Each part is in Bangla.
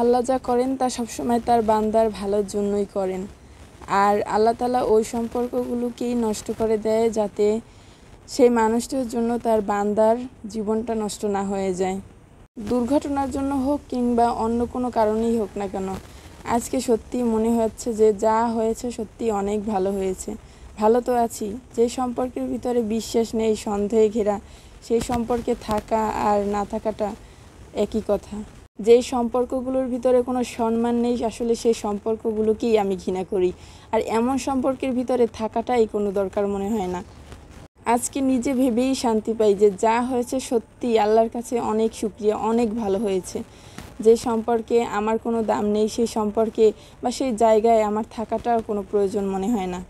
আল্লাহ যা করেন তা সবসময় তার বান্দার ভালোর জন্যই করেন। আর আল্লাহ তাআলা ওই সম্পর্কগুলোকেই নষ্ট করে দেয় যাতে সেই মানুষটার জন্য তার বান্দার জীবনটা নষ্ট না হয়ে যায়। দুর্ঘটনার জন্য হোক কিংবা অন্য কোনো কারণেই হোক না কেন, আজকে সত্যি মনে হচ্ছে যে যা হয়েছে সত্যি অনেক ভালো হয়েছে। ভালো তো আছি। যে সম্পর্কের ভিতরে বিশ্বাস নেই, সন্দেহে ঘেরা, সেই সম্পর্কে থাকা আর না থাকাটা একই কথা। যেই সম্পর্কগুলোর ভিতরে কোনো সম্মান নেই, আসলে সেই সম্পর্কগুলোকেই আমি ঘৃণা করি। আর এমন সম্পর্কের ভিতরে থাকাটাই কোনো দরকার মনে হয় না। আজকে নিজে ভেবেই শান্তি পাই যে যা হয়েছে সত্যি আল্লাহর কাছে অনেক শুকরিয়া, অনেক ভালো হয়েছে। যে সম্পর্কে আমার কোনো দাম নেই, সেই সম্পর্কে বা সেই জায়গায় আমার থাকাটাও কোনো প্রয়োজন মনে হয় না।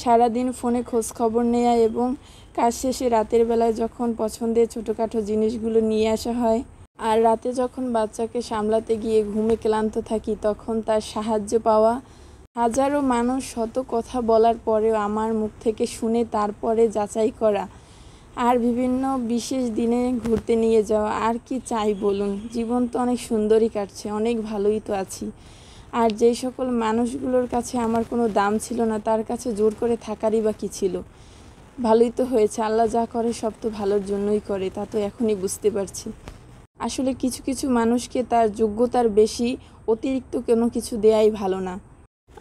সারাদিন ফোনে খোঁজ খবর নেওয়া এবং কাজ শেষে রাতের বেলায় যখন পছন্দের ছোটোখাটো জিনিসগুলো নিয়ে আসা হয়, আর রাতে যখন বাচ্চাকে সামলাতে গিয়ে ঘুমে ক্লান্ত থাকি তখন তার সাহায্য পাওয়া, হাজারো মানুষ শত কথা বলার পরেও আমার মুখ থেকে শুনে তারপরে যাচাই করা, আর বিভিন্ন বিশেষ দিনে ঘুরতে নিয়ে যাওয়া, আর কি চাই বলুন। জীবন তো অনেক সুন্দরই কাটছে, অনেক ভালোই তো আছি। আর যেই সকল মানুষগুলোর কাছে আমার কোনো দাম ছিল না, তার কাছে জোর করে থাকারই বা কী ছিল। ভালোই তো হয়েছে, আল্লাহ যা করে সব তো ভালোর জন্যই করে, তা তো এখনই বুঝতে পারছি। আসলে কিছু কিছু মানুষকে তার যোগ্যতার বেশি অতিরিক্ত কোনো কিছু দেয়াই ভালো না।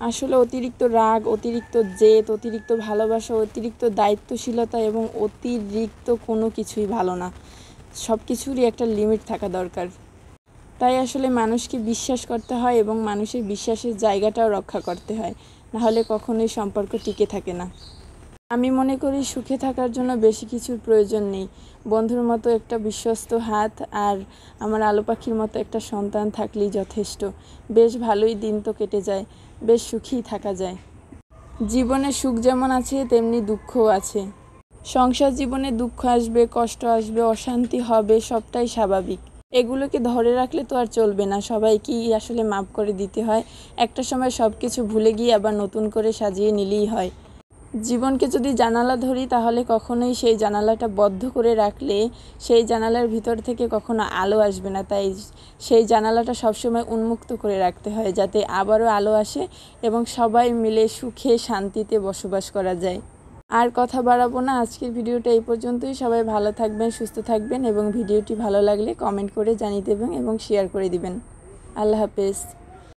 আসলে অতিরিক্ত রাগ, অতিরিক্ত জেদ, অতিরিক্ত ভালোবাসা, অতিরিক্ত দায়িত্বশীলতা এবং অতিরিক্ত কোনো কিছুই ভালো না। সব কিছুরই একটা লিমিট থাকা দরকার। তাই আসলে মানুষকে বিশ্বাস করতে হয় এবং মানুষের বিশ্বাসের জায়গাটাও রক্ষা করতে হয়, নাহলে কখনোই সম্পর্ক টিকে থাকে না। আমি মনে করি সুখে থাকার জন্য বেশি কিছুর প্রয়োজন নেই। বন্ধুর মতো একটা বিশ্বস্ত হাত আর আমার আলো পাখির মতো একটা সন্তান থাকলেই যথেষ্ট। বেশ ভালোই দিন তো কেটে যায়, বেশ সুখী থাকা যায়। জীবনে সুখ যেমন আছে তেমনি দুঃখও আছে। সংসার জীবনে দুঃখ আসবে, কষ্ট আসবে, অশান্তি হবে, সবটাই স্বাভাবিক। এগুলোকে ধরে রাখলে তো আর চলবে না, সবাইকেই আসলে মাপ করে দিতে হয়। একটা সময় সব কিছু ভুলে গিয়ে আবার নতুন করে সাজিয়ে নিলেই হয়। জীবনকে যদি জানালা ধরি তাহলে কখনোই সেই জানালাটা বদ্ধ করে রাখলে সেই জানালার ভিতর থেকে কখনো আলো আসবে না। তাই সেই জানালাটা সবসময় উন্মুক্ত করে রাখতে হয় যাতে আবারও আলো আসে এবং সবাই মিলে সুখে শান্তিতে বসবাস করা যায়। আর কথা বাড়াবো না, আজকের ভিডিওটা এই পর্যন্তই। সবাই ভালো থাকবেন, সুস্থ থাকবেন এবং ভিডিওটি ভালো লাগলে কমেন্ট করে জানিয়ে দেবেন এবং শেয়ার করে দিবেন। আল্লাহ হাফেজ।